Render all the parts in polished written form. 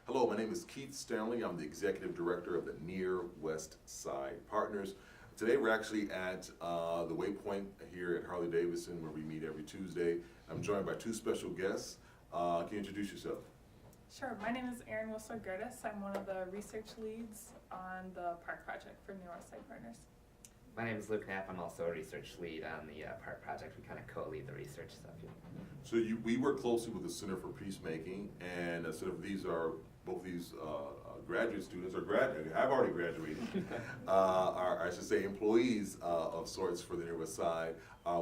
Hello, my name is Keith Stanley. I'm the Executive Director of the Near West Side Partners. Today we're actually at the Waypoint here at Harley-Davidson, where we meet every Tuesday. I'm joined by two special guests. Can you introduce yourself? Sure. My name is Erin Wissler. I'm one of the research leads on the PARC project for Near West Side Partners. My name is Knapp. I'm also a research lead on the PARC project. We kind of co-lead the research stuff here. So we work closely with the Center for Peacemaking, and both these graduate students, have already graduated, are, I should say, employees of sorts for the Near West Side,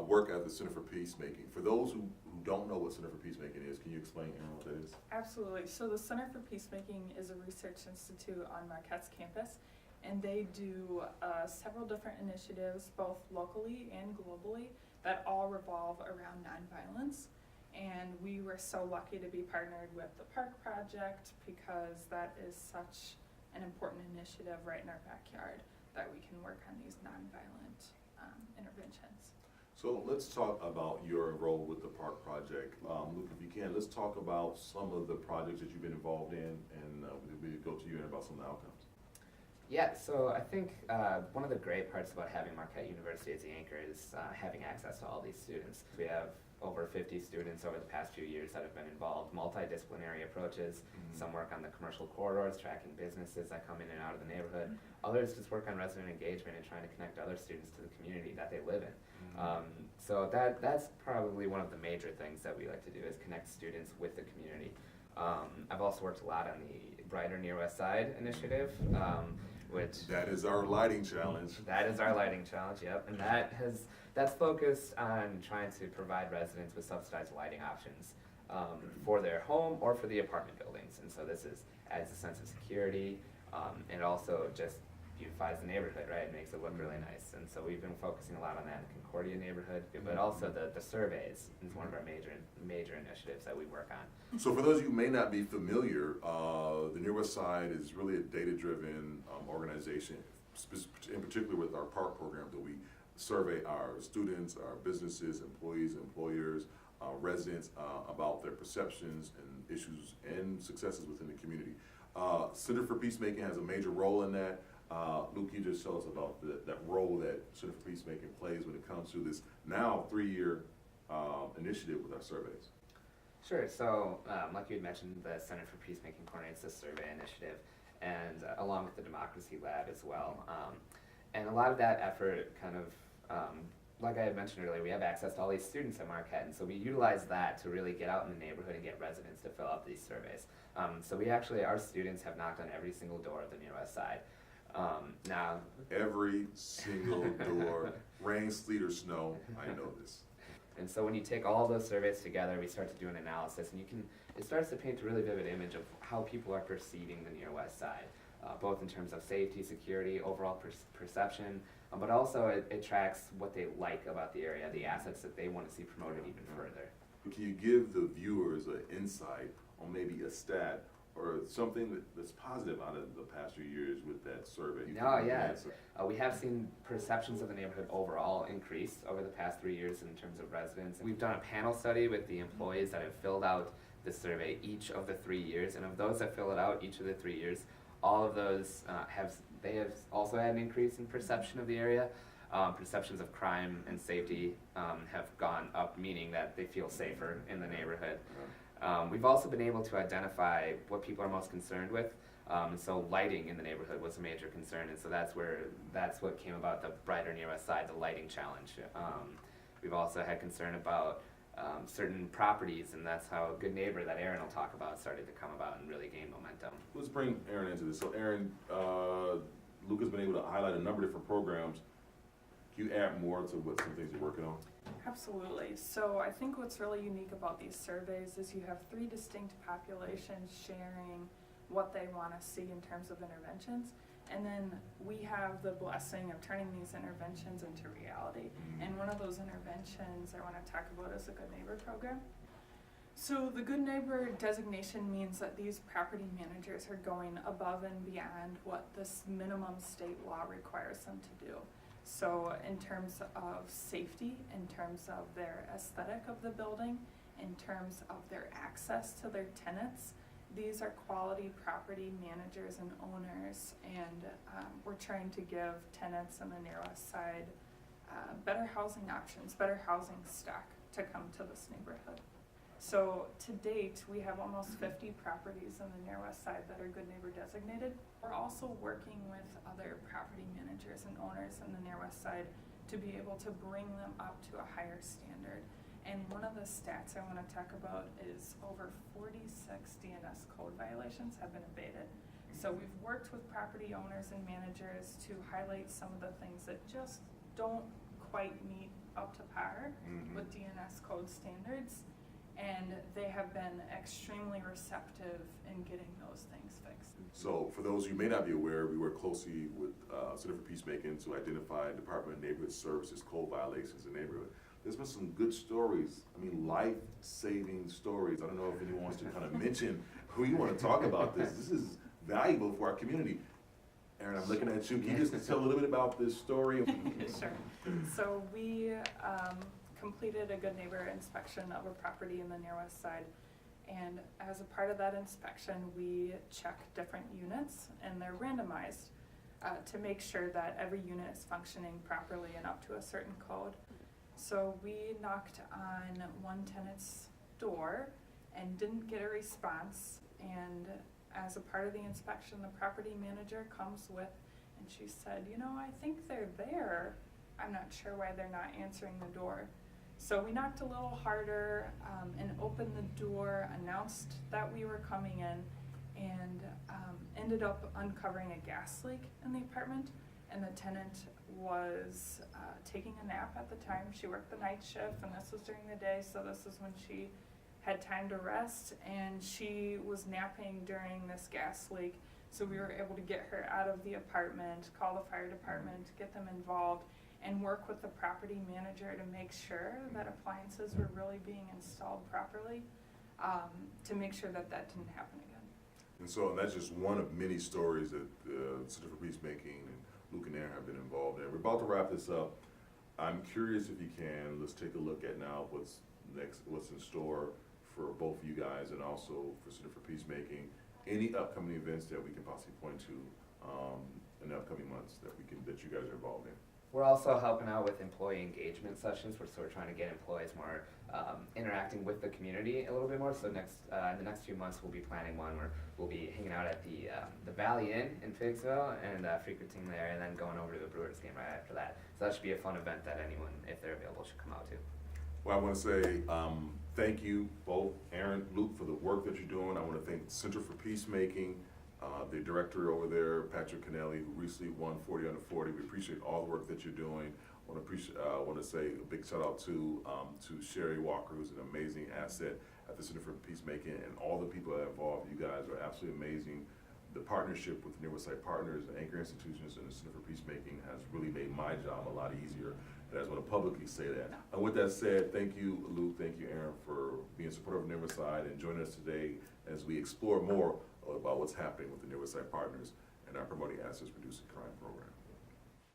work at the Center for Peacemaking. For those who don't know what Center for Peacemaking is, can you explain, Erin, what that is? Absolutely. So the Center for Peacemaking is a research institute on Marquette's campus, and they do several different initiatives, both locally and globally, that all revolve around nonviolence. And we were so lucky to be partnered with the PARC project because that is such an important initiative right in our backyard that we can work on these nonviolent interventions. So let's talk about your role with the PARC project. Luke, if you can, let's talk about some of the projects that you've been involved in, and we go to you and about some of the outcomes. Yeah, so I think one of the great parts about having Marquette University as the anchor is having access to all these students. We have over 50 students over the past few years that have been involved, multidisciplinary approaches. Some work on the commercial corridors, tracking businesses that come in and out of the neighborhood. Others just work on resident engagement and trying to connect other students to the community that they live in. So that's probably one of the major things that we like to do, is connect students with the community. I've also worked a lot on the Brighter Near West Side initiative, That is our lighting challenge. That is our lighting challenge, yep. And that's focused on trying to provide residents with subsidized lighting options for their home or for the apartment buildings. And so this adds a sense of security, and also just beautifies the neighborhood, right? It makes it look really nice. And so we've been focusing a lot on that in the Concordia neighborhood, but also the surveys is one of our major initiatives that we work on. So for those of you who may not be familiar, the Near West Side is really a data-driven organization, in particular with our PARC program, that we survey our students, our businesses, employees, employers, residents about their perceptions and issues and successes within the community. Center for Peacemaking has a major role in that. Luke, you just tell us about that role that Center for Peacemaking plays when it comes to this now 3-year initiative with our surveys. Sure. So, like you had mentioned, the Center for Peacemaking coordinates this survey initiative, and along with the Democracy Lab as well. And a lot of that effort kind of, like I had mentioned earlier, we have access to all these students at Marquette, and so we utilize that to really get out in the neighborhood and get residents to fill out these surveys. So our students have knocked on every single door of the Near West Side. Now, every single door, rain, sleet, or snow, I know this. And so when you take all those surveys together, we start to do an analysis, and it starts to paint a really vivid image of how people are perceiving the Near West Side, both in terms of safety, security, overall perception, but also it tracks what they like about the area, the assets that they want to see promoted even further. But can you give the viewers an insight on maybe a stat or something that's positive out of the past few years with that survey? We have seen perceptions of the neighborhood overall increase over the past 3 years in terms of residents. We've done a panel study with the employees that have filled out the survey each of the 3 years, and of those that fill it out each of the 3 years, all of those have also had an increase in perception of the area. Perceptions of crime and safety have gone up, meaning that they feel safer in the neighborhood. We've also been able to identify what people are most concerned with. So lighting in the neighborhood was a major concern, and so that's what came about the Brighter Near West Side, the lighting challenge. We've also had concern about certain properties, and that's how Good Neighbor, that Erin will talk about, started to come about and really gain momentum. Let's bring Erin into this. So Erin, Luke has been able to highlight a number of different programs. Can you add more to what some things you're working on? Absolutely. So I think what's really unique about these surveys is you have 3 distinct populations sharing what they want to see in terms of interventions. And then we have the blessing of turning these interventions into reality. And one of those interventions I want to talk about is the Good Neighbor program. So the Good Neighbor designation means that these property managers are going above and beyond what this minimum state law requires them to do. So in terms of safety, in terms of their aesthetic of the building, in terms of their access to their tenants, These are quality property managers and owners, and we're trying to give tenants on the near west side better housing options, better housing stock to come to this neighborhood. So to date, we have almost 50 properties on the near west side that are Good Neighbor designated. We're also working with other property managers and owners on the near west side to be able to bring them up to a higher standard. And one of the stats I want to talk about is over 46 DNS code violations have been abated. So we've worked with property owners and managers to highlight some of the things that just don't quite meet up to par with DNS code standards. And they have been extremely receptive in getting those things fixed. So for those who may not be aware, we work closely with Center for Peacemaking to identify Department of Neighborhood Services code violations in the neighborhood. There's been some good stories, I mean, life-saving stories. I don't know if anyone wants to kind of mention who you want to talk about this. This is valuable for our community. Erin, I'm looking at you. Can you just tell a little bit about this story? Sure. So we completed a Good Neighbor inspection of a property in the near west side. And as a part of that inspection, we check different units, and they're randomized to make sure that every unit is functioning properly and up to a certain code. So we knocked on one tenant's door and didn't get a response. And as a part of the inspection, the property manager comes with, and she said, you know, I think they're there. I'm not sure why they're not answering the door. So we knocked a little harder and opened the door, announced that we were coming in, and ended up uncovering a gas leak in the apartment. And the tenant was taking a nap at the time. She worked the night shift, and this was during the day, so this is when she had time to rest, and she was napping during this gas leak. So we were able to get her out of the apartment, call the fire department, get them involved, and work with the property manager to make sure that appliances were really being installed properly, to make sure that that didn't happen again. And so that's just one of many stories that the Center for Peacemaking and Luke and Erin have been involved in. We're about to wrap this up. I'm curious if you can, let's take a look at now what's next, what's in store for both of you guys and also for Center for Peacemaking. Any upcoming events that we can possibly point to in the upcoming months that you guys are involved in. We're also helping out with employee engagement sessions. We're sort of trying to get employees more interacting with the community a little bit more. So in the next few months, we'll be planning one where we'll be hanging out at the Valley Inn in Figsville and frequenting there, and then going over to the Brewers game right after that. So that should be a fun event that anyone, if they're available, should come out to. Well, I want to say thank you both, Erin, Luke, for the work that you're doing. I want to thank the Center for Peacemaking, the director over there, Patrick Kennelly, who recently won 40 under 40. We appreciate all the work that you're doing. I want to say a big shout out to Sherry Walker, who's an amazing asset at the Center for Peacemaking, and all the people that are involved. You guys are absolutely amazing. The partnership with Near West Side Partners, the anchor institutions, and the Center for Peacemaking has really made my job a lot easier. And I just want to publicly say that. And with that said, thank you, Luke, thank you, Erin, for being supportive of Near West Side and joining us today as we explore more about what's happening with the Near West Side Partners and our Promoting Assets Reducing Crime program.